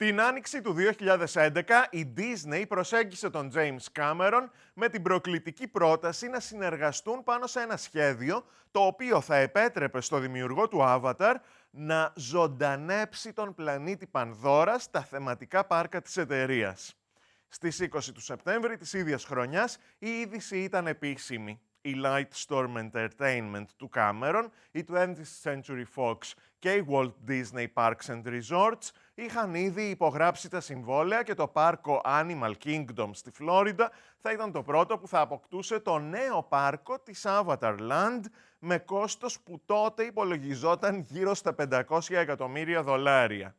Την άνοιξη του 2011, η Disney προσέγγισε τον James Cameron με την προκλητική πρόταση να συνεργαστούν πάνω σε ένα σχέδιο το οποίο θα επέτρεπε στο δημιουργό του Avatar να ζωντανέψει τον πλανήτη Πανδώρα στα θεματικά πάρκα της εταιρείας. Στις 20 του Σεπτέμβρη της ίδιας χρονιάς, η είδηση ήταν επίσημη. Η Lightstorm Entertainment του Cameron, η 20th Century Fox και η Walt Disney Parks and Resorts είχαν ήδη υπογράψει τα συμβόλαια και το πάρκο Animal Kingdom στη Φλόριντα θα ήταν το πρώτο που θα αποκτούσε το νέο πάρκο της Avatar Land με κόστος που τότε υπολογιζόταν γύρω στα $500 εκατομμύρια.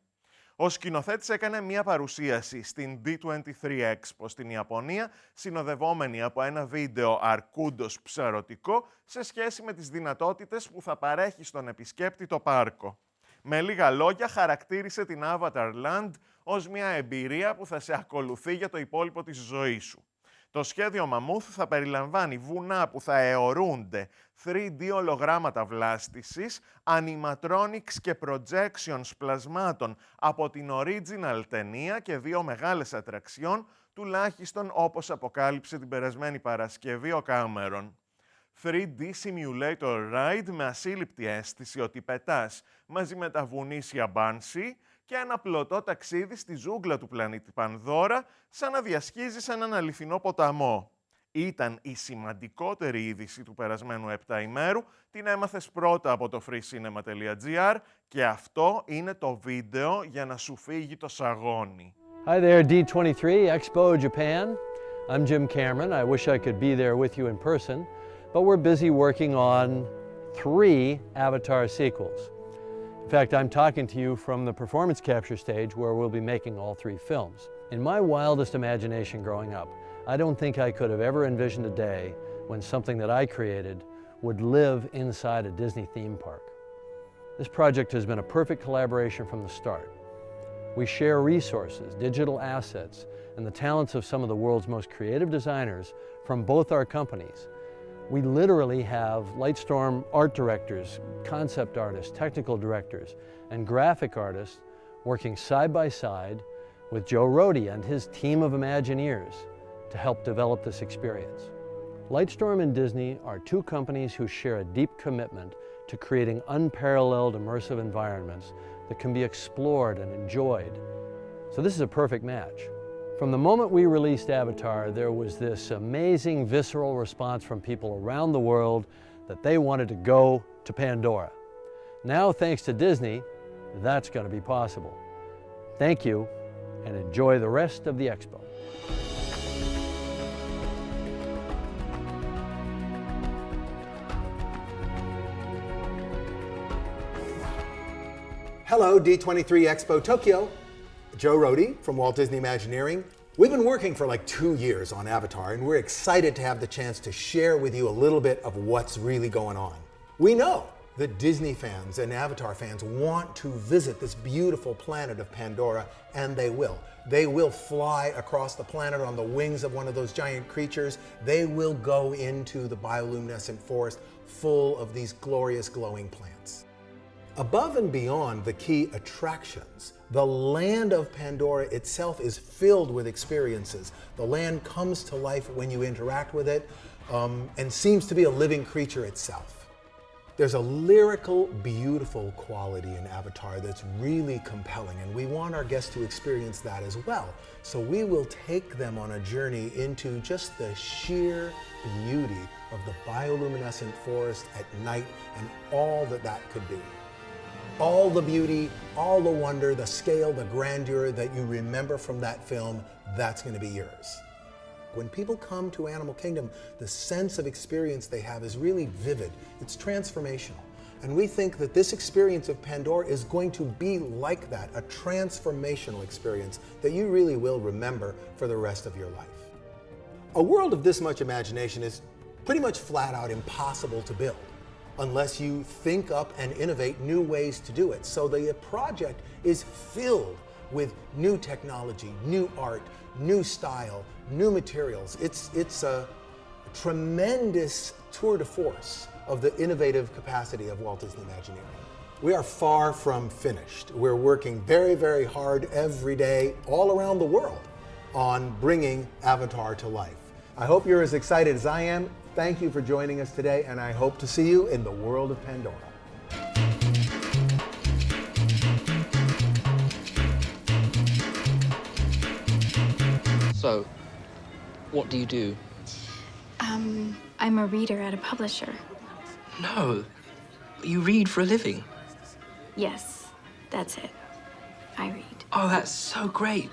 Ο σκηνοθέτης έκανε μία παρουσίαση στην D23 Expo στην Ιαπωνία, συνοδευόμενη από ένα βίντεο αρκούντος ψαρωτικό σε σχέση με τις δυνατότητες που θα παρέχει στον επισκέπτη το πάρκο. Με λίγα λόγια, χαρακτήρισε την Avatar Land ως μια εμπειρία που θα σε ακολουθεί για το υπόλοιπο της ζωής σου. Το σχέδιο Μαμούθ θα περιλαμβάνει βουνά που θα αιωρούνται, 3D ολογράμματα βλάστησης, animatronics και projections πλασμάτων από την original ταινία και 2 μεγάλες ατραξιόν, τουλάχιστον όπως αποκάλυψε την περασμένη Παρασκευή ο Κάμερον. 3D simulator ride με ασύλληπτη αίσθηση ότι πετάς μαζί με τα βουνίσια μπάνσι και ένα πλωτό ταξίδι στη ζούγκλα του πλανήτη Πανδώρα σαν να διασχίζεις έναν αληθινό ποταμό. Ήταν η σημαντικότερη είδηση του περασμένου 7ημέρου, την έμαθες πρώτα από το freecinema.gr και αυτό είναι το βίντεο για να σου φύγει το σαγόνι. Hi there, D23 Expo Japan. I'm Jim Cameron. I wish I could be there with you in person, but we're busy working on 3 Avatar sequels. In fact, I'm talking to you from the performance capture stage where we'll be making all 3 films. In my wildest imagination growing up, I don't think I could have ever envisioned a day when something that I created would live inside a Disney theme park. This project has been a perfect collaboration from the start. We share resources, digital assets, and the talents of some of the world's most creative designers from both our companies. We literally have Lightstorm art directors, concept artists, technical directors, and graphic artists working side by side with Joe Rohde and his team of Imagineers to help develop this experience. Lightstorm and Disney are 2 companies who share a deep commitment to creating unparalleled immersive environments that can be explored and enjoyed. So this is a perfect match. From the moment we released Avatar, there was this amazing visceral response from people around the world that they wanted to go to Pandora. Now, thanks to Disney, that's going to be possible. Thank you, and enjoy the rest of the expo. Hello, D23 Expo Tokyo. Joe Rohde from Walt Disney Imagineering. We've been working for like 2 years on Avatar, and we're excited to have the chance to share with you a little bit of what's really going on. We know that Disney fans and Avatar fans want to visit this beautiful planet of Pandora, and they will. They will fly across the planet on the wings of one of those giant creatures. They will go into the bioluminescent forest full of these glorious glowing plants. Above and beyond the key attractions, the land of Pandora itself is filled with experiences. The land comes to life when you interact with it and seems to be a living creature itself. There's a lyrical, beautiful quality in Avatar that's really compelling, and we want our guests to experience that as well. So we will take them on a journey into just the sheer beauty of the bioluminescent forest at night and all that that could be. All the beauty, all the wonder, the scale, the grandeur that you remember from that film, that's going to be yours. When people come to Animal Kingdom, the sense of experience they have is really vivid. It's transformational. And we think that this experience of Pandora is going to be like that, a transformational experience that you really will remember for the rest of your life. A world of this much imagination is pretty much flat out impossible to build unless you think up and innovate new ways to do it. So the project is filled with new technology, new art, new style, new materials. It's a tremendous tour de force of the innovative capacity of Walt Disney Imagineering. We are far from finished. We're working very, very hard every day all around the world on bringing Avatar to life. I hope you're as excited as I am. Thank you for joining us today, and I hope to see you in the world of Pandora. So, what do you do? I'm a reader at a publisher. No, you read for a living. Yes, that's it. I read. Oh, that's so great.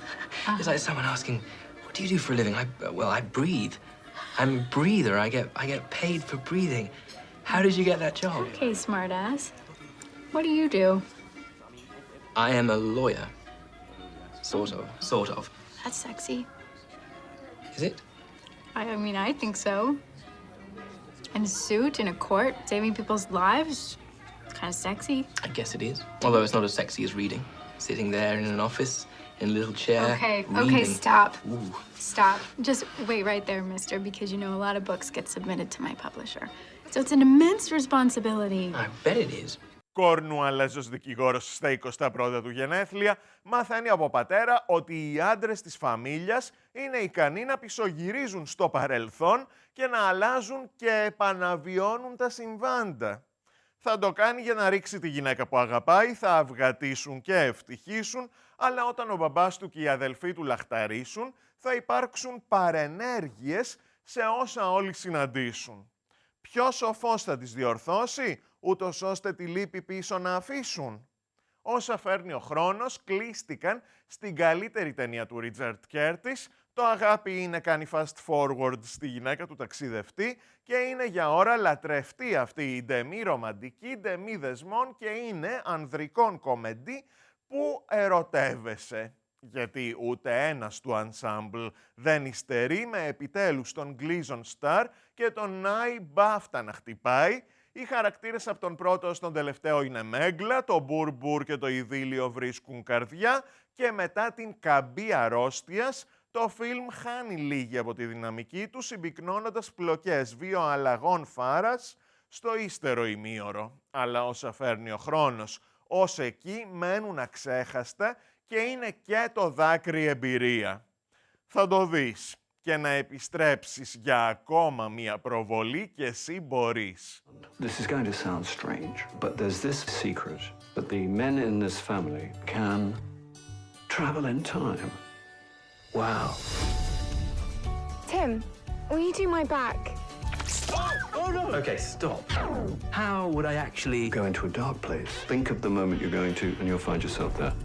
It's like someone asking, what do you do for a living? I breathe. I'm a breather. I get paid for breathing. How did you get that job? Okay, smartass. What do you do? I am a lawyer. Sort of. That's sexy. Is it? I mean, I think so. In a suit, in a court, saving people's lives. Kind of sexy. I guess it is. Although it's not as sexy as reading. Sitting there in an office, in a little chair, Okay, reading. stop. Ooh. Stop. Just wait right there, mister, because you know a lot of books get submitted to my publisher. So it's an immense responsibility. I bet it is. Κορνουαλέζος δικηγόρος στα 21 του γενέθλια μαθαίνει από πατέρα ότι οι άντρες της φαμίλιας είναι ικανοί να πισωγυρίζουν στο παρελθόν και να αλλάζουν και επαναβιώνουν τα συμβάντα. Θα το κάνει για να ρίξει τη γυναίκα που αγαπάει, θα αυγατήσουν και ευτυχήσουν, αλλά όταν ο μπαμπάς του και οι αδελφοί του λαχταρίσουν, θα υπάρξουν παρενέργειες σε όσα όλοι συναντήσουν. Ποιος σοφός θα τις διορθώσει, ούτως ώστε τη λύπη πίσω να αφήσουν? Όσα φέρνει ο χρόνος, κλείστηκαν στην καλύτερη ταινία του Ρίτσαρντ Κέρτις, το αγάπη είναι κάνει fast forward στη γυναίκα του ταξιδευτή και είναι για ώρα λατρευτή αυτή η ντεμή ρομαντική, ντεμή δεσμών και είναι ανδρικών κομεντί που ερωτεύεσαι. Γιατί ούτε ένας του ensemble δεν υστερεί με επιτέλους τον Gleason Star και τον Νάι Μπάφτα να χτυπάει. Οι χαρακτήρες από τον πρώτο στον τελευταίο είναι μέγκλα, το μπουρ και το ειδήλιο βρίσκουν καρδιά και μετά την καμπή αρρώστιας το φιλμ χάνει λίγη από τη δυναμική του συμπυκνώνοντας πλοκές βιοαλλαγών φάρας στο ύστερο ημίωρο. Αλλά όσα φέρνει ο χρόνος ως εκεί μένουν αξέχαστα και είναι και το δάκρυ εμπειρία. Θα το δεις και να επιστρέψεις για ακόμα μία προβολή και εσύ μπορείς. This is going to sound strange, but there's this secret that the men in this family can travel in time. Wow. Tim, will you do my back? Oh no! Okay, stop. How would I actually Go into a dark place. Think of the moment you're going to, and you'll find yourself there.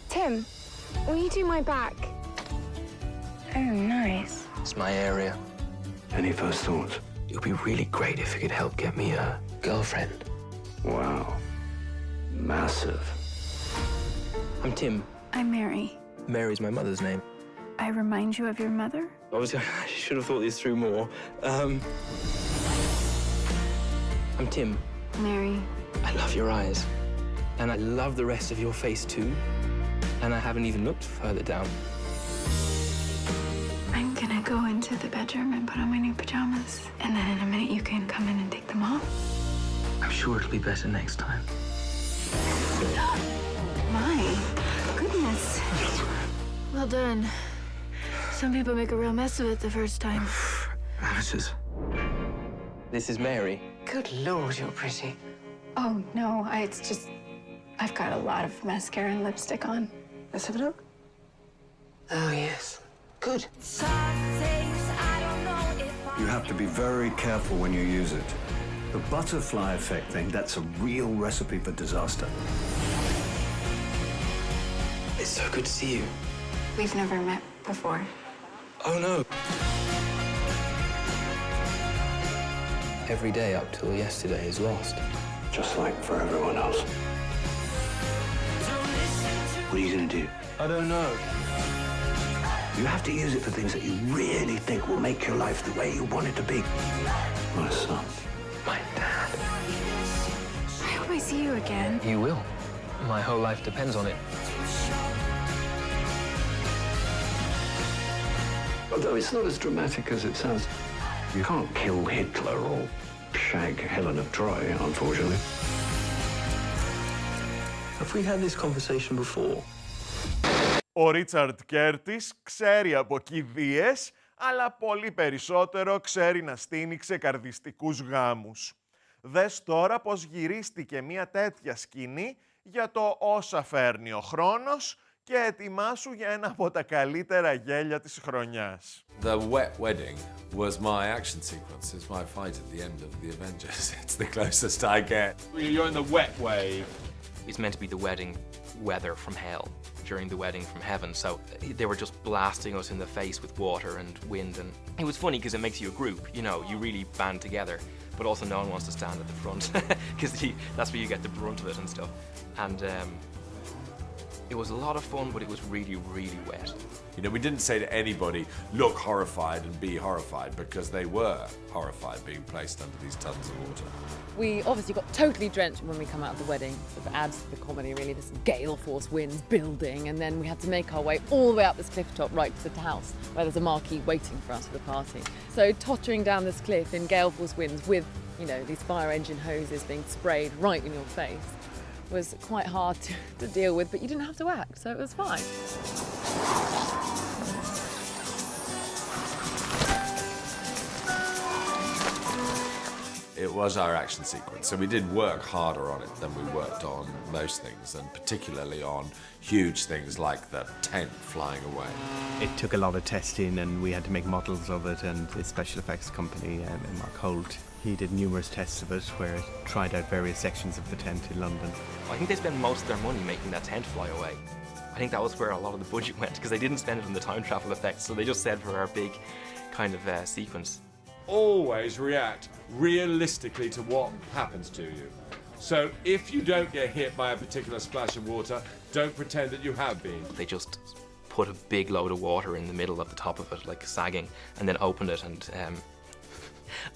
Tim, will you do my back? Oh, nice. It's my area. Any first thoughts? It would be really great if you could help get me a girlfriend. Wow. Massive. I'm Tim. I'm Mary. Mary's my mother's name. I remind you of your mother? Obviously, I should have thought this through more. I'm Tim. Mary. I love your eyes. And I love the rest of your face too. And I haven't even looked further down. I'm gonna go into the bedroom and put on my new pajamas. And then in a minute you can come in and take them off. I'm sure it'll be better next time. My goodness. Well done. Some people make a real mess of it the first time. Amateurs. This is Mary. Good Lord, you're pretty. Oh, no, it's just... I've got a lot of mascara and lipstick on. Let's have a look. Oh, yes. Good. You have to be very careful when you use it. The butterfly effect thing, that's a real recipe for disaster. It's so good to see you. We've never met before. Oh no. Every day up till yesterday is lost. Just like for everyone else. What are you gonna do? I don't know. You have to use it for things that you really think will make your life the way you want it to be. My son. My dad. I hope I see you again. You will. My whole life depends on it. Although it's not as dramatic as it sounds. You can't kill Hitler or shag Helen of Troy, unfortunately. Have we had this conversation before? Ο Ρίτσαρντ Κέρτις ξέρει από κηδείες, αλλά πολύ περισσότερο ξέρει να στείνει ξεκαρδιστικούς γάμους. Δες τώρα πως γυρίστηκε μια τέτοια σκηνή για το όσα φέρνει ο χρόνος και ετοιμάσου για ένα από τα καλύτερα γέλια της χρονιάς. The wet wedding was my action sequence. It's my fight at the end of the Avengers. It's the closest I get. You're in the wet wave. It's meant to be the wedding weather from hell during the wedding from heaven. So they were just blasting us in the face with water and wind. And it was funny because it makes you a group, you know, you really band together. But also no one wants to stand at the front because that's where you get the brunt of it and stuff. And it was a lot of fun, but it was really, really wet. You know, we didn't say to anybody, look horrified and be horrified, because they were horrified being placed under these tons of water. We obviously got totally drenched when we come out of the wedding. So it adds to the comedy, really. This gale force winds building, and then we had to make our way all the way up this cliff top right to the house, where there's a marquee waiting for us for the party. So tottering down this cliff in gale force winds with, you know, these fire engine hoses being sprayed right in your face was quite hard to deal with, but you didn't have to act, so it was fine. It was our action sequence, so we did work harder on it than we worked on most things, and particularly on huge things like the tent flying away. It took a lot of testing, and we had to make models of it, and the special effects company, Mark Holt, he did numerous tests of it where it tried out various sections of the tent in London. I think they spent most of their money making that tent fly away. I think that was where a lot of the budget went, because they didn't spend it on the time travel effects, so they just said for our big kind of sequence. Always react realistically to what happens to you. So if you don't get hit by a particular splash of water, don't pretend that you have been. They just put a big load of water in the middle of the top of it, like sagging, and then opened it and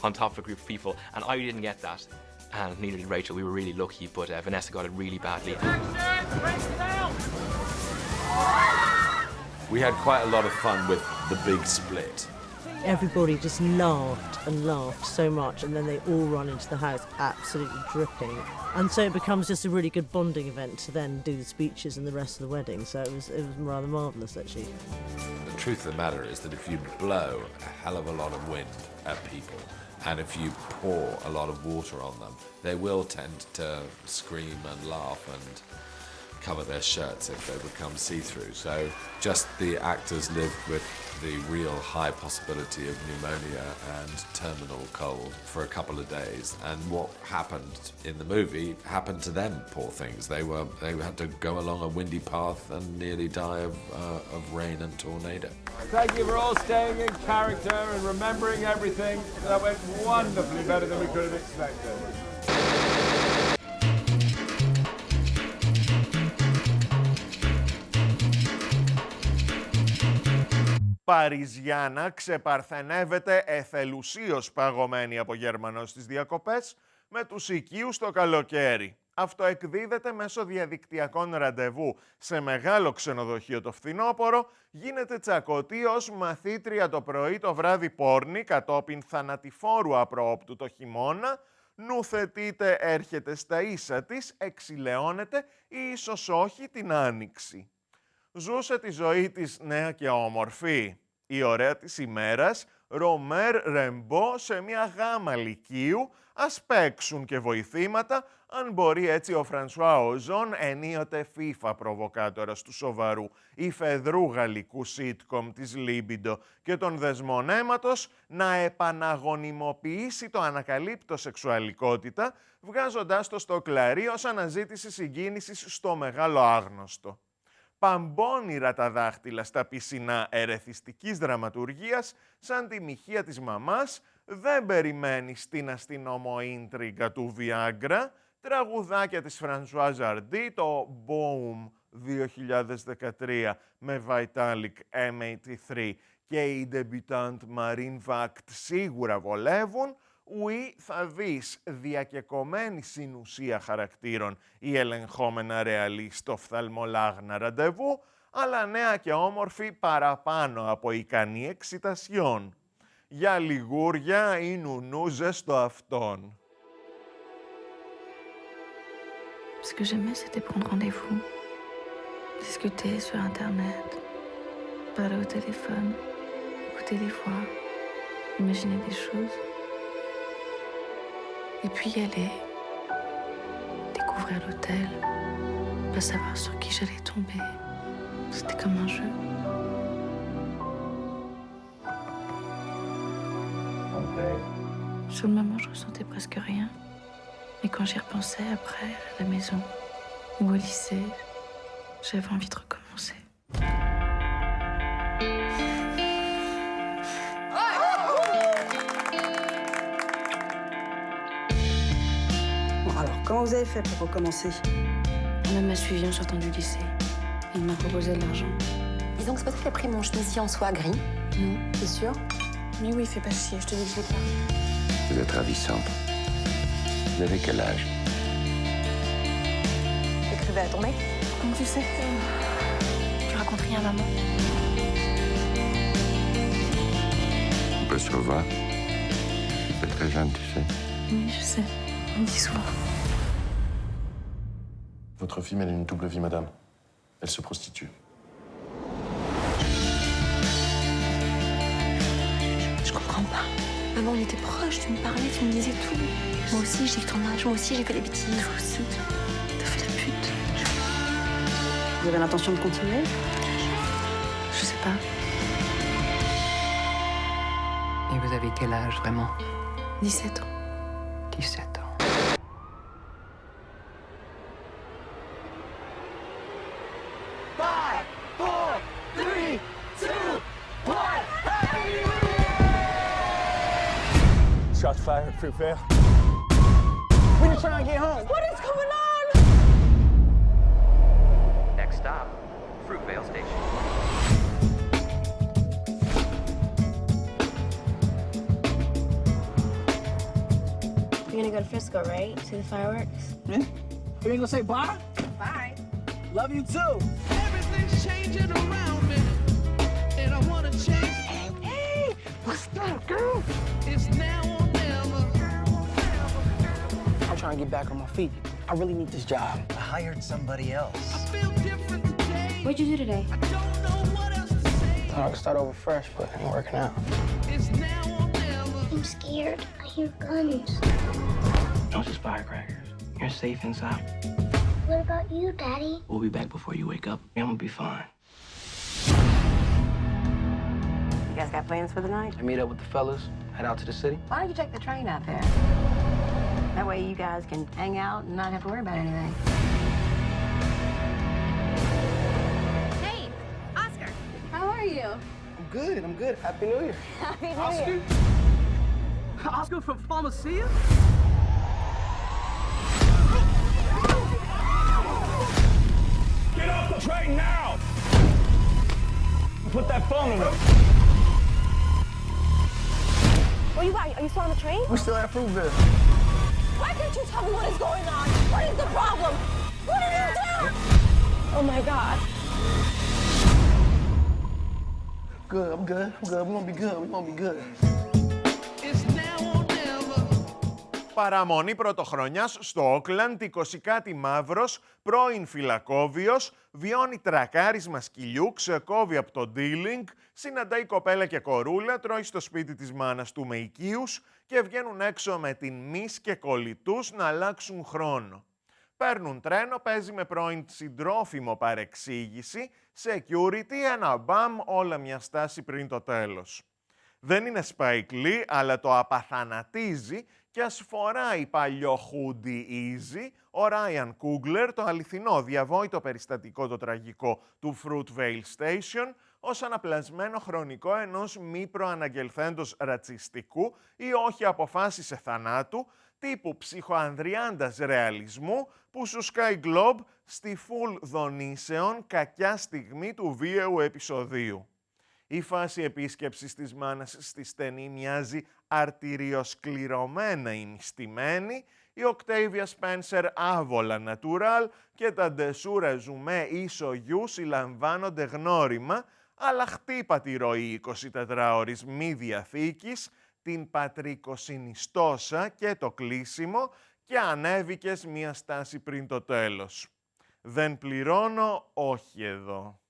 on top of a group of people. And I didn't get that, and neither did Rachel. We were really lucky, but Vanessa got it really badly. We had quite a lot of fun with the big split. Everybody just laughed and laughed so much, and then they all run into the house absolutely dripping. And so it becomes just a really good bonding event to then do the speeches and the rest of the wedding. So it was rather marvellous, actually. The truth of the matter is that if you blow a hell of a lot of wind at people, and if you pour a lot of water on them, they will tend to scream and laugh and cover their shirts if they become see-through. So just the actors lived with the real high possibility of pneumonia and terminal cold for a couple of days. And what happened in the movie happened to them, poor things. They had to go along a windy path and nearly die of rain and tornado. Thank you for all staying in character and remembering everything. That went wonderfully better than we could have expected. Παριζιάνα ξεπαρθενεύεται εθελουσίως παγωμένη από Γερμανό στις διακοπές με τους οικείους το καλοκαίρι. Αυτό εκδίδεται μέσω διαδικτυακών ραντεβού σε μεγάλο ξενοδοχείο το φθινόπωρο, γίνεται τσακωτή ως μαθήτρια το πρωί, το βράδυ πόρνη, κατόπιν θανατηφόρου απροόπτου το χειμώνα, νουθετείται, έρχεται στα ίσα της, εξηλαιώνεται ή ίσως όχι την άνοιξη. Ζούσε τη ζωή της νέα και όμορφη. Η ωραία της ημέρας, Ρομέρ Ρεμπό σε μια γάμα λυκείου, ας παίξουν και βοηθήματα, αν μπορεί έτσι ο Φρανσουά Οζόν, ενίοτε FIFA προβοκάτορας του σοβαρού, υφεδρού γαλλικού sitcom της Λίμπιντο και των δεσμών αίματος, να επαναγωνιμοποιήσει το ανακαλύπτω σεξουαλικότητα, βγάζοντάς το στο κλαρί ως αναζήτηση συγκίνησης στο μεγάλο άγνωστο. Παμπώνυρα τα δάχτυλα στα πισινά ερεθιστικής δραματουργίας, σαν τη μοιχεία της μαμάς, δεν περιμένει στην αστυνομοίντριγκα του Βιάγκρα, τραγουδάκια της Φρανσουά Ζαρντί, το Boom 2013 με Vitalik M83 και η debutante Marine Vakt σίγουρα βολεύουν, ουί θα δεις διακεκομένη συνουσία χαρακτήρων ή ελεγχόμενα ρεαλί στο φθαλμολάγνα ραντεβού, αλλά νέα και όμορφη παραπάνω από ικανή εξιτασιών. για λιγούρια ή νουνούζες στο αυτόν. Ce que j'aimais, c'était prendre rendez-vous, discuter sur Internet, parler au téléphone, écouter des voix, imaginer des choses. Et puis y aller, découvrir l'hôtel, pas savoir sur qui j'allais tomber. C'était comme un jeu. Sur le moment, je ressentais presque rien. Mais quand j'y repensais après, à la maison ou au lycée, j'avais envie de recommencer. Bon, alors, comment vous avez fait pour recommencer? Un homme m'a suivi en sortant du lycée. Il m'a proposé de l'argent. Disons que c'est pas toi qui as pris mon chemisier en soie gris. Non. T'es sûr? Mais oui, fais pas chier, je te dis que je l'ai pas. Vous êtes ravissante. Vous avez quel âge? T'écrivais à ton mec? Comment tu sais? Tu racontes rien à maman? On peut se revoir. C'est très jeune, tu sais. Oui, je sais. On me dit souvent. Votre fille mène une double vie, madame. Elle se prostitue. Je comprends pas. Avant, on était proches, tu me parlais, tu me disais tout. Moi aussi, j'ai eu ton âge, moi aussi, j'ai fait des bêtises. Toi aussi, t'as fait la pute. Vous avez l'intention de continuer? Je sais pas. Et vous avez quel âge, vraiment? 17 ans. 17 ans. Shots fired, Fruitvale. When you trying to get home? What is going on? Next stop, Fruitvale Station. You're gonna go to Frisco, right? See the fireworks? Yeah. You ain't gonna say bye? Bye. Love you too. Everything's changing around me, and I wanna change. Hey, what's up, girl? It's now or never. I'm trying to get back on my feet. I really need this job. I hired somebody else. I feel different today. What'd you do today? I don't know what else to say. Thought I could start over fresh, but it ain't working out. It's now or never. I'm scared. I hear guns. Those just firecrackers. You're safe inside. What about you, Daddy? We'll be back before you wake up. I'm gonna be fine. You guys got plans for the night? I meet up with the fellas, head out to the city. Why don't you take the train out there? That way you guys can hang out and not have to worry about anything. Hey, Oscar. How are you? I'm good. Happy New Year. Happy New Oscar? Year. Oscar from Pharmacia? Get off the train now! Put that phone in it. What you got? Are you still on the train? We still at Fruitvale. Why can't you tell me what is going on? What is the problem? What did you do? Oh my God. Good, I'm good. We're gonna be good. It's now or never. Παραμονή πρωτοχρονιάς στο Όκλαντ, 20κάτι μαύρος, πρώην φυλακόβιος, βιώνει τρακάρισμα σκυλιού, ξεκόβει από το dealing, συναντάει κοπέλα και κορούλα, τρώει στο σπίτι της μάνας του με οικείους και βγαίνουν έξω με την μυς και κολλητούς να αλλάξουν χρόνο. Παίρνουν τρένο, παίζει με πρώην συντρόφιμο παρεξήγηση, security, ένα μπαμ, όλα μια στάση πριν το τέλος. Δεν είναι Spike Lee, αλλά το απαθανατίζει και ας φοράει παλιό hoodie easy, ο Ryan Coogler, το αληθινό διαβόητο περιστατικό το τραγικό του Fruitvale Station, ως αναπλασμένο χρονικό ενός μη προαναγγελθέντος ρατσιστικού ή όχι αποφάσισε θανάτου, τύπου ψυχοανδριάντας ρεαλισμού που σου σκάει Globe στη full δονήσεων κακιά στιγμή του βίαιου επεισοδίου. Η φάση επίσκεψης της μάνας στη στενή μοιάζει αρτηριοσκληρωμένα ημιστημένη, η Octavia Spencer άβολα natural και τα ντεσού ρεζουμέ ίσο γιου συλλαμβάνονται γνώριμα, αλλά χτύπα τη ροή 24ωρης μη διαθήκης, την πατρικοσυνιστόσα και το κλείσιμο και ανέβηκες μία στάση πριν το τέλος. Δεν πληρώνω, όχι εδώ.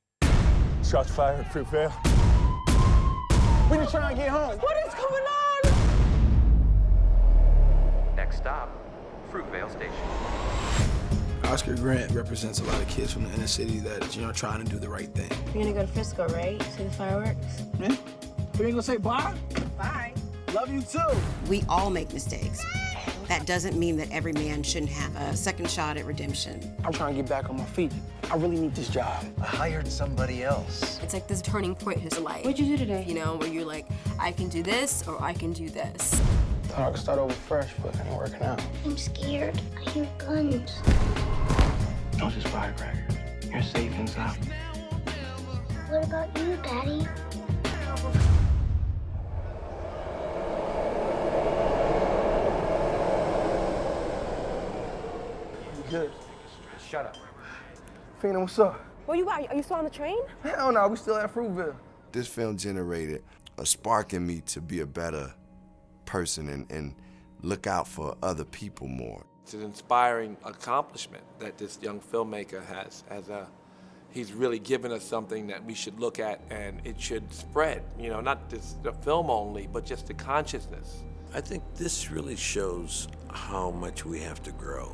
Shots fired, Fruitvale. We just trying to get home. What is going on? Next stop, Fruitvale Station. Oscar Grant represents a lot of kids from the inner city that, trying to do the right thing. You're gonna go to Frisco, right? See the fireworks? Yeah. You ain't gonna say bye? Bye. Love you too. We all make mistakes. That doesn't mean that every man shouldn't have a second shot at redemption. I'm trying to get back on my feet. I really need this job. I hired somebody else. It's like this turning point in his life. What'd you do today? You know, where you're like, I can do this or I can do this. Thought I could start over fresh, but it ain't working out. I'm scared. I hear guns. Don't just firecrackers. You're safe inside. What about you, Daddy? Good. Shut up. Fina, what's up? Where you at? Are you still on the train? Hell no, we still at Fruitvale. This film generated a spark in me to be a better person and look out for other people more. It's an inspiring accomplishment that this young filmmaker has. He's really given us something that we should look at and it should spread, not just the film only, but just the consciousness. I think this really shows how much we have to grow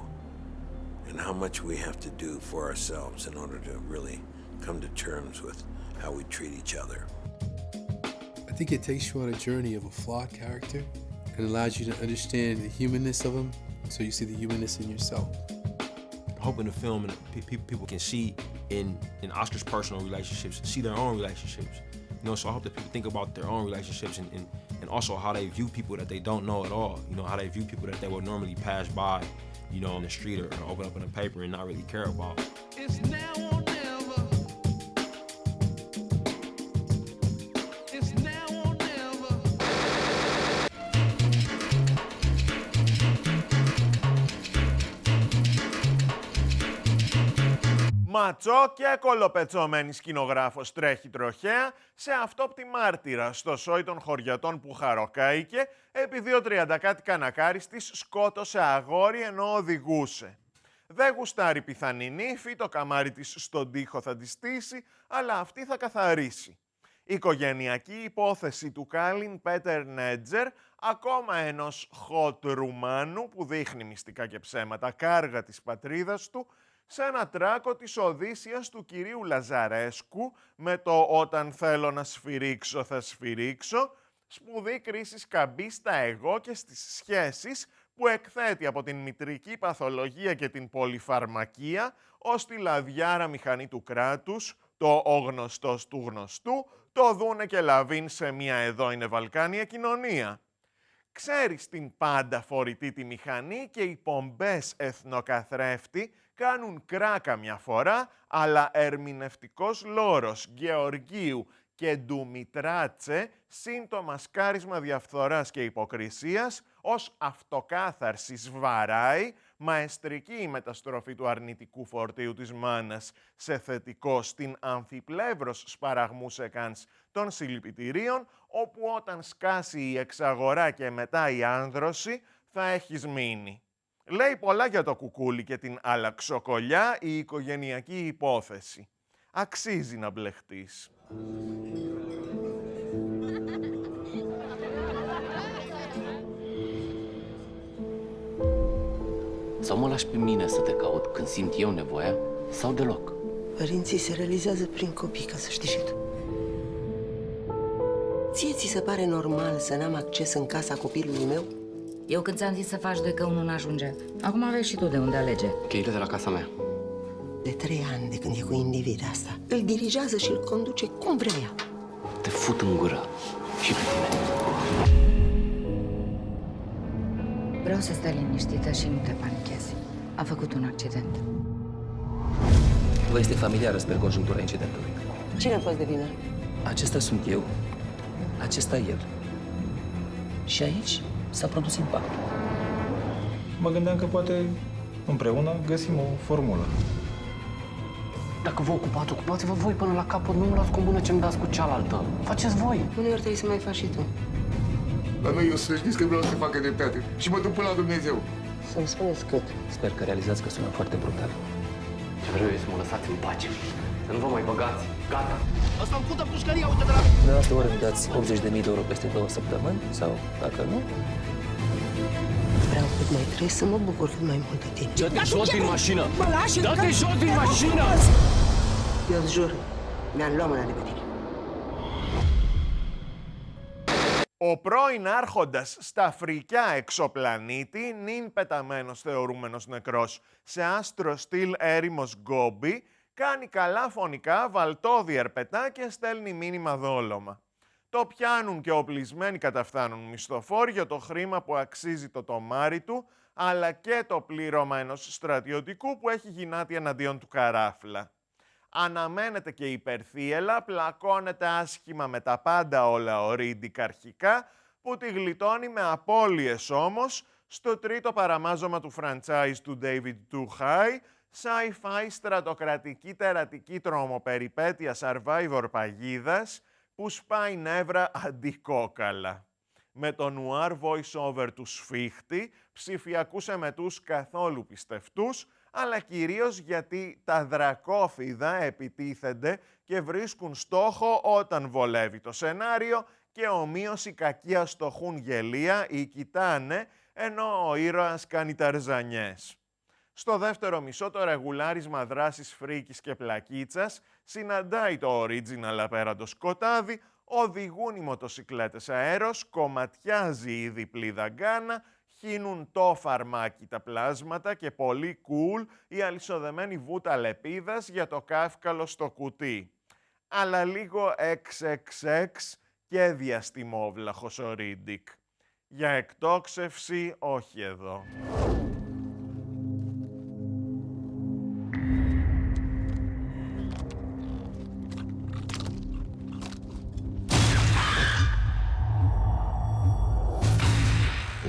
and how much we have to do for ourselves in order to really come to terms with how we treat each other. I think it takes you on a journey of a flawed character and allows you to understand the humanness of him, so you see the humanness in yourself. I hope in the film and people can see in Oscar's personal relationships, see their own relationships. So I hope that people think about their own relationships and also how they view people that they don't know at all. How they view people that they would normally pass by, on the street or open up in a paper and not really care about. It's now or never. It's now or never. Ματσό και κολοπετσωμένη σκηνογράφος τρέχει τροχέα σε αυτόπτη μάρτυρα στο σόι των χωριατών που χαροκάηκε επειδή ο 30κάτι κανακάρης της σκότωσε αγόρι ενώ οδηγούσε. Δεν γουστάρει πιθανή νύφη, το καμάρι της στον τοίχο θα τη στήσει, αλλά αυτή θα καθαρίσει. Η οικογενειακή υπόθεση του Κάλιν Πέτερ Νέτζερ, ακόμα ενός hot Ρουμάνου που δείχνει μυστικά και ψέματα κάργα της πατρίδας του, σε ένα τράκο της Οδύσσιας του κυρίου Λαζαρέσκου με το «Όταν θέλω να σφυρίξω θα σφυρίξω», σπουδή κρίσης καμπή στα εγώ και στις σχέσεις που εκθέτει από την μητρική παθολογία και την πολυφαρμακία ως τη λαδιάρα μηχανή του κράτους, το «Ο γνωστός του γνωστού», το «Δούνε και λαβίν σε μια εδώ είναι Βαλκάνια κοινωνία». Ξέρεις την πάντα φορητή τη μηχανή και οι πομπές εθνοκαθρέφτη κάνουν κράκα μια φορά, αλλά ερμηνευτικός λόρος Γεωργίου και Ντουμητράτσε, συν το μασκάρισμα διαφθοράς και υποκρισίας, ως αυτοκάθαρσης βαράει, μαεστρική η μεταστροφή του αρνητικού φορτίου της μάνας σε θετικό στην αμφιπλεύρος σπαραγμού σεκάνς των συλληπιτηρίων, όπου όταν σκάσει η εξαγορά και μετά η άνδρωση θα έχεις μείνει. Λέει πολλά για το κουκούλι και την αλλαξοκολλιά η οικογενειακή υπόθεση. Αξίζει να μπλεχτείς. Sau mă lași pe mine să te caut când simt eu nevoia, sau deloc? Părinții se realizează prin copii, ca să știi și tu. Ție ți se pare normal să n-am acces în casa copilului meu? Eu când ți-am zis să faci doi că unul n-ajunge. Acum aveți și tu de unde alege. Cheile de la casa mea. De 3 ani de când e cu individa asta. Îl dirigează și îl conduce cum vrea ea. Te fut în gură și pe tine. Vreau să stai liniștită și nu te panichezi. A făcut un accident. Vă este familiară, sper, conjunctura incidentului. Cine a fost de vină? Acesta sunt eu. Acesta el. Și aici s-a produs impactul. Mă gândeam că poate împreună găsim o formulă. Dacă vă ocupați, ocupați-vă voi până la capăt, nu mă luați cu o mână ce-mi dați cu cealaltă. Faceți voi. Uneori trebuie să mai faci și tu. La noi eu să știți că vreau să facă dreptate și mă duc până la Dumnezeu. Să-mi spuneți cât. Sper că realizați că sună foarte brutal. Ce vreau eu să mă lăsați în pace. Să nu vă mai băgați. Gata. Asta îmi fută pușcăria, uite de la... Dumneavoastră ori îmi dați 80.000 de euro peste 2 săptămâni sau, dacă nu... Vreau cât mai trăiesc să mă bucur cât mai mult de tine. Dă-te jos din mașină! Dă-te jos din mașină! Eu îți jur, mi-am luat mâna de pe tine. Ο πρώην άρχοντας στα φρικιά εξωπλανήτη, νυν πεταμένος θεωρούμενος νεκρός σε άστρο στυλ έρημος Γκόμπι, κάνει καλά φωνικά, βαλτόδι ερπετά και στέλνει μήνυμα δόλωμα. Το πιάνουν και οπλισμένοι καταφθάνουν μισθοφόροι για το χρήμα που αξίζει το τομάρι του, αλλά και το πλήρωμα ενός στρατιωτικού που έχει γινάτι εναντίον του καράφλα. Αναμένεται και υπερθύελα, πλακώνεται άσχημα με τα πάντα όλα ο Ρίντικ αρχικά, που τη γλιτώνει με απώλειες όμως στο τρίτο παραμάζωμα του franchise του David Too High, sci-fi στρατοκρατική τερατική τρομοπεριπέτεια survivor παγίδας που σπάει νεύρα αντικόκαλα. Με το νουάρ voice-over του σφίχτη, ψηφιακούς εμετούς καθόλου πιστευτούς, αλλά κυρίως γιατί τα δρακόφιδα επιτίθενται και βρίσκουν στόχο όταν βολεύει το σενάριο και ομοίως οι κακοί αστοχούν γελία ή κοιτάνε, ενώ ο ήρωας κάνει ταρζανιές. Στο δεύτερο μισό το ρεγουλάρισμα δράσης φρίκης και πλακίτσας συναντάει το original απέραντο σκοτάδι, οδηγούν οι μοτοσικλέτες αέρος, κομματιάζει η διπλή δαγκάνα, χύνουν το φαρμάκι τα πλάσματα και πολύ cool η αλυσοδεμένη βούτα λεπίδας για το κάφκαλο στο κουτί. Αλλά λίγο XXX και διαστημόβλαχος ο Ρίντικ. Για εκτόξευση όχι εδώ.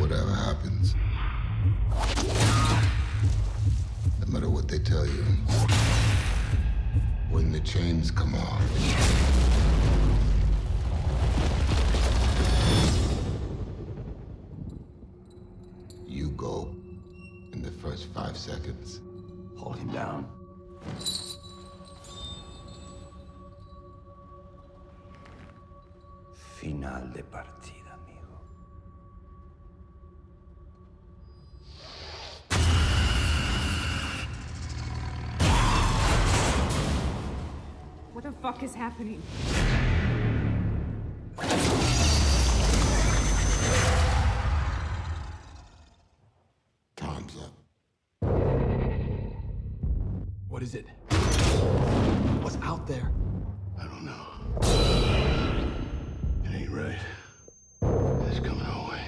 Whatever happens, no matter what they tell you, when the chains come off, you go in the first 5 seconds. Hold him down. Final de partida, amigo. What the fuck is happening? Time's up. What is it? What's out there? I don't know. It ain't right. It's coming our way.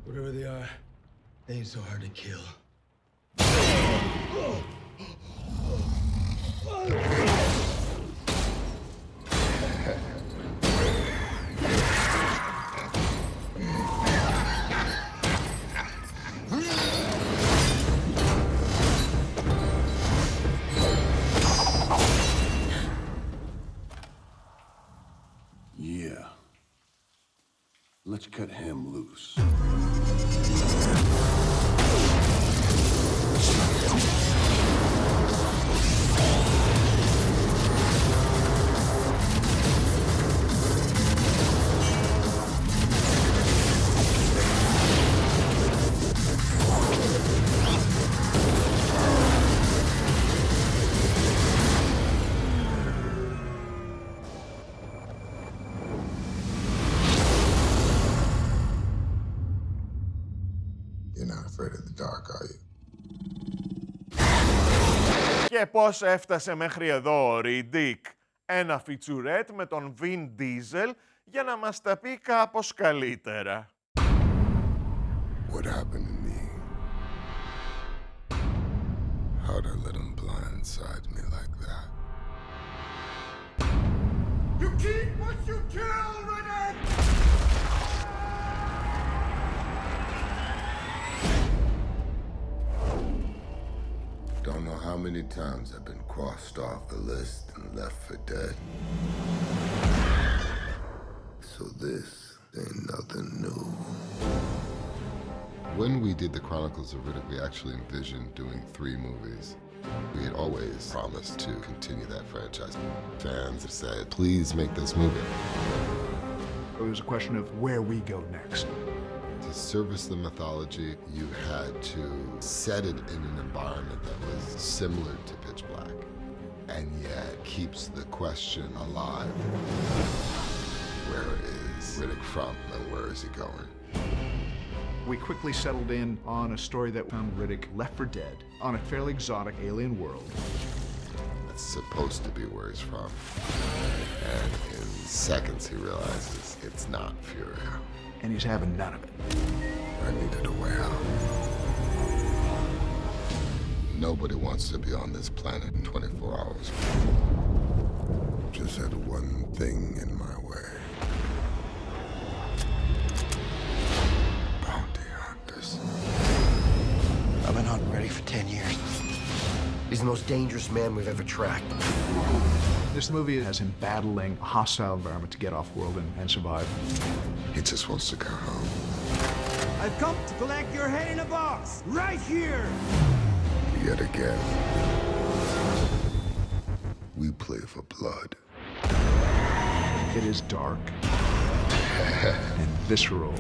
Whatever they are, they ain't so hard to kill. Yeah. Let's cut him loose. You're not afraid of the dark, are you? Και πώς έφτασε μέχρι εδώ ο Ρίντικ? Ένα φιτσουρέτ με τον Vin Diesel για να μας τα πει κάπως καλύτερα. What happened to me? How'd I let him blindside me like that? You keep what you kill, many times I've been crossed off the list and left for dead. So this ain't nothing new. When we did the Chronicles of Riddick, we actually envisioned doing 3 movies. We had always promised to continue that franchise. Fans have said, please make this movie. It was a question of where we go next. To service the mythology, you had to set it in an environment that was similar to Pitch Black, and yet keeps the question alive. Where is Riddick from, and where is he going? We quickly settled in on a story that found Riddick left for dead on a fairly exotic alien world. That's supposed to be where he's from. And in seconds he realizes it's not Furia. And he's having none of it. I needed a way out. Nobody wants to be on this planet in 24 hours. Just had one thing in my way. Bounty hunters. I've been hunting Riddick for 10 years. He's the most dangerous man we've ever tracked. This movie has him battling a hostile environment to get off-world and survive. He just wants to go home. I've come to collect your head in a box, right here! Yet again, we play for blood. It is dark and visceral.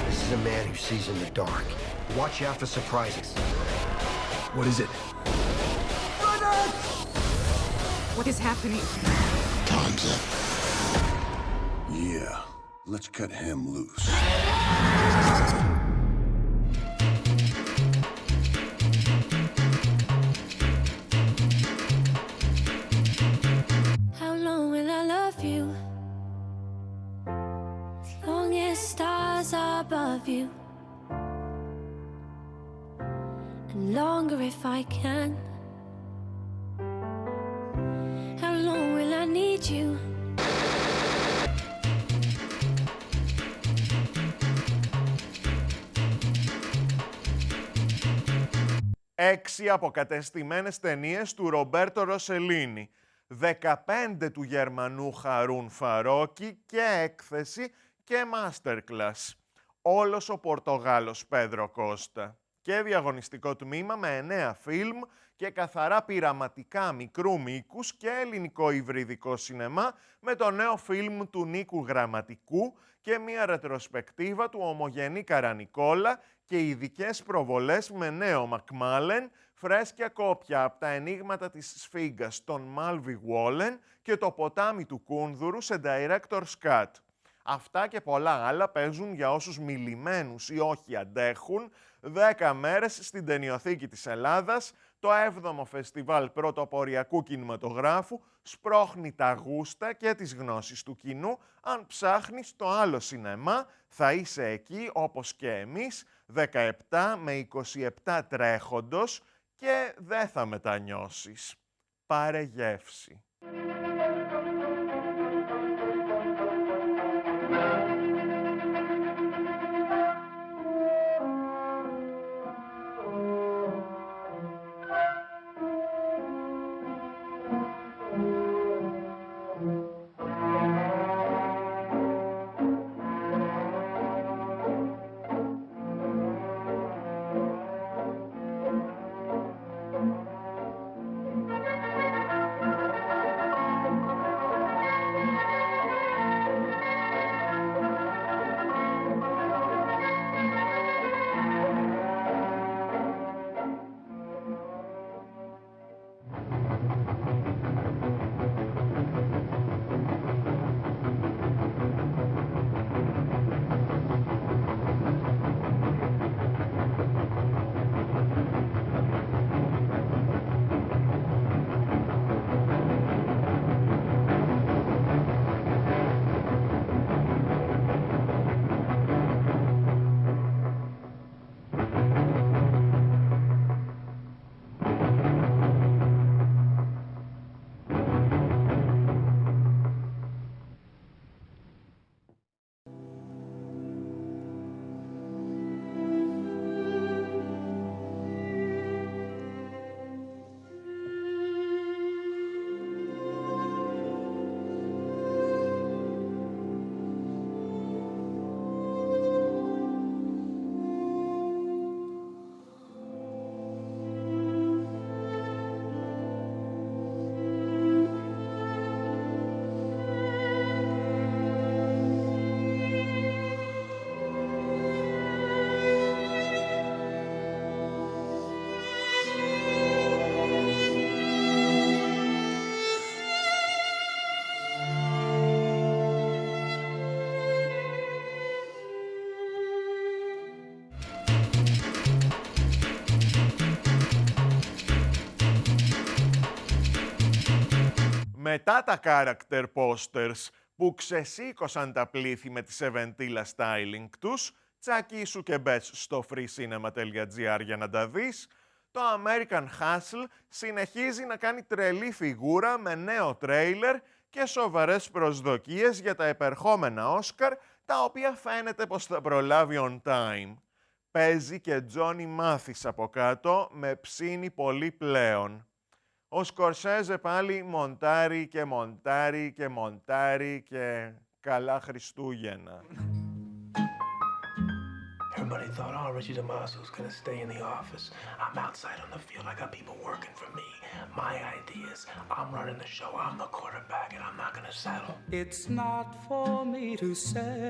This is a man who sees in the dark. Watch out for surprises. What is it? What is happening? Time's up. Yeah, let's cut him loose. How long will I love you? As long as stars are above you. And longer if I can. How long will I need you? Έξι αποκατεστημένες ταινίες του Ρομπέρτο Ροσελίνι, 15 του Γερμανού Χαρούν Φαρόκι και έκθεση και masterclass. Όλος ο Πορτογάλος Πέδρο Κώστα. Και διαγωνιστικό τμήμα με 9 φιλμ και καθαρά πειραματικά μικρού μήκους και ελληνικό υβριδικό σινεμά με το νέο φιλμ του Νίκου Γραμματικού και μια ρετροσπεκτίβα του Ομογενή Καρανικόλα και ειδικές προβολές με νέο Μακμάλεν, φρέσκια κόπια από τα ενίγματα της Σφίγγας των Μάλβι Γουόλεν και το ποτάμι του Κούνδουρου σε director's cut. Αυτά και πολλά άλλα παίζουν για όσους μιλημένους ή όχι αντέχουν 10 μέρες στην Ταινιοθήκη της Ελλάδας. Το 7ο Φεστιβάλ Πρωτοποριακού Κινηματογράφου σπρώχνει τα γούστα και τις γνώσεις του κοινού. Αν ψάχνεις το άλλο σινεμά, θα είσαι εκεί όπως και εμείς, 17 με 27 τρέχοντος και δεν θα μετανιώσεις. Πάρε γεύση. Μετά τα character posters που ξεσήκωσαν τα πλήθη με τη σεβεντήλα styling τους, τσακίσου και μπες στο freecinema.gr για να τα δεις, το American Hustle συνεχίζει να κάνει τρελή φιγούρα με νέο τρέιλερ και σοβαρές προσδοκίες για τα επερχόμενα Όσκαρ, τα οποία φαίνεται πως θα προλάβει on time. Παίζει και Τζόνι Μάθης από κάτω, με ψήνει πολύ πλέον. Ο Σκορσέζε πάλι μοντάρει και μοντάρει και μοντάρει και καλά Χριστούγεννα. Everybody thought, oh, Richie DeMaso's gonna stay in the office. I'm outside on the field. I got people working for me. My ideas. I'm running the show. I'm the quarterback, and I'm not gonna settle. It's not for me to say.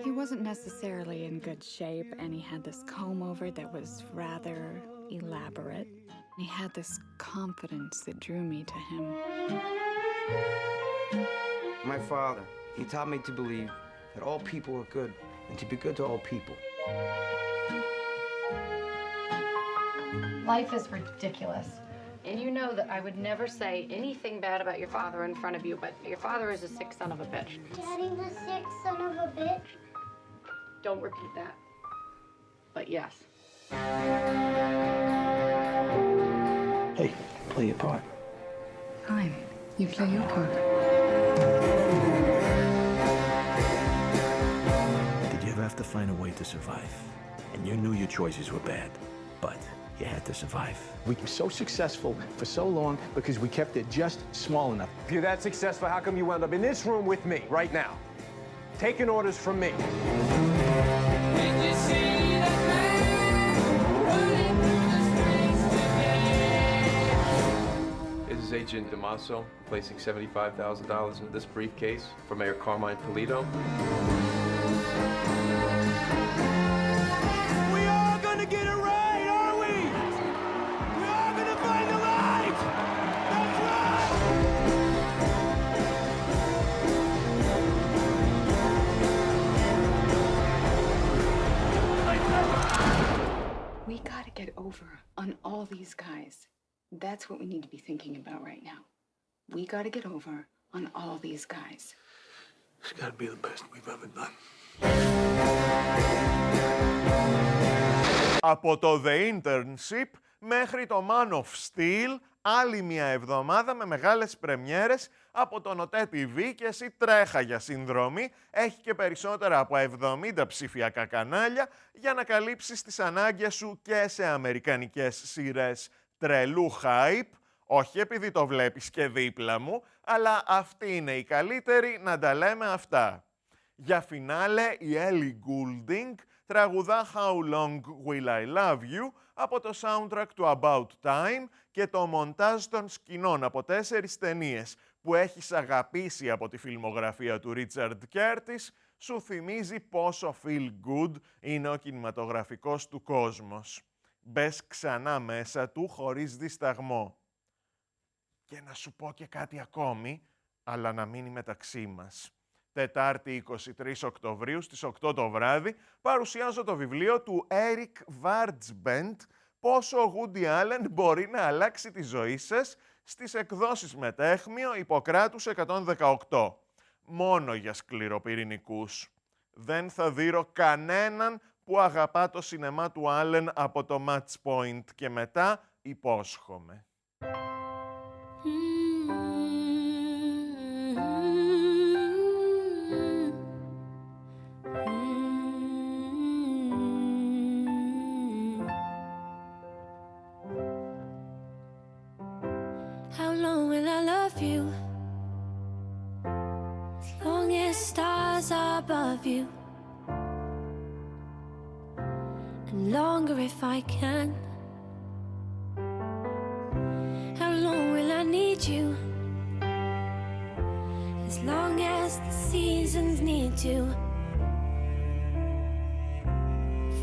He wasn't necessarily in good shape, and he had this comb-over that was rather elaborate. He had this confidence that drew me to him. My father, he taught me to believe that all people are good and to be good to all people. Life is ridiculous. And you know that I would never say anything bad about your father in front of you, but your father is a sick son of a bitch. Daddy's a sick son of a bitch? Don't repeat that. But yes. Hey, play your part. Fine. You play your part. Did you ever have to find a way to survive? And you knew your choices were bad, but you had to survive. We were so successful for so long because we kept it just small enough. If you're that successful, how come you wound up in this room with me right now, taking orders from me? Did you see that man running through the streets today? This is Agent DeMaso, placing $75,000 into this briefcase for Mayor Carmine Polito. We are gonna get it right, are we? We are gonna find the light! That's right! We gotta get over on all these guys. That's what we need to be thinking about right now. We gotta get over on all these guys. It's gotta be the best we've ever done. Από το The Internship μέχρι το Man of Steel, άλλη μια εβδομάδα με μεγάλες πρεμιέρες από τον ΟΤΕ TV και εσύ τρέχα για συνδρομή. Έχει και περισσότερα από 70 ψηφιακά κανάλια για να καλύψεις τις ανάγκες σου και σε αμερικανικές σειρές τρελού hype. Όχι επειδή το βλέπεις και δίπλα μου, αλλά αυτή είναι η καλύτερη να τα λέμε αυτά. Για φινάλε η Ellie Goulding τραγουδά How Long Will I Love You από το soundtrack του About Time και το μοντάζ των σκηνών από 4 ταινίες που έχεις αγαπήσει από τη φιλμογραφία του Richard Curtis σου θυμίζει πόσο feel good είναι ο κινηματογραφικός του κόσμος. Μπες ξανά μέσα του χωρίς δισταγμό. Και να σου πω και κάτι ακόμη, αλλά να μείνει μεταξύ μας. Τετάρτη 23 Οκτωβρίου στις 8 το βράδυ παρουσιάζω το βιβλίο του Eric Vardsbent «Πόσο ο Woody Allen μπορεί να αλλάξει τη ζωή σας» στις εκδόσεις Μετέχμιο Ιπποκράτους 118. Μόνο για σκληροπυρηνικούς. Δεν θα δείρω κανέναν που αγαπά το σινεμά του Allen από το Match Point και μετά, υπόσχομαι. How long will I love you? As long as stars are above you. And longer if I can. How long will I need you? As long as the seasons need to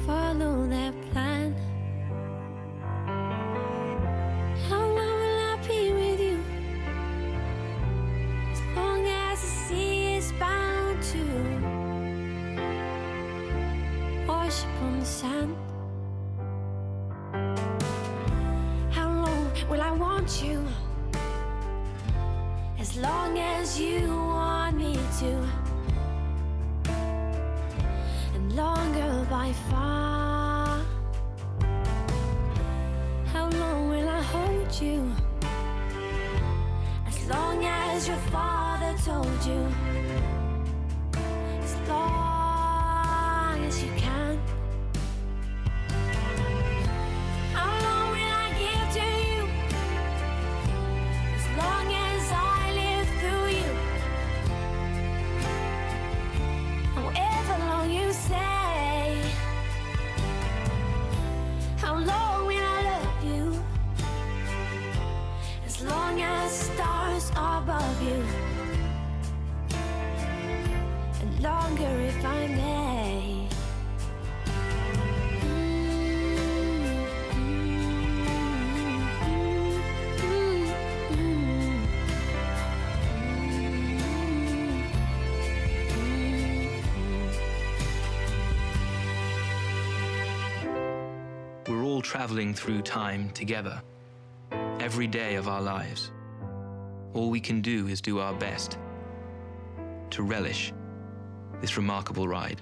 follow their plan. How long will I be with you? As long as the sea is bound to worship on the sand. How long will I want you? As as long as you want me to, and longer by far. How long will I hold you? As long as your father told you, as long as you can. How long will I give to you? As long as I live through you. However long you say. How long will I love you? As long as stars are above you, and longer if I may. We're all traveling through time together, every day of our lives. All we can do is do our best to relish this remarkable ride.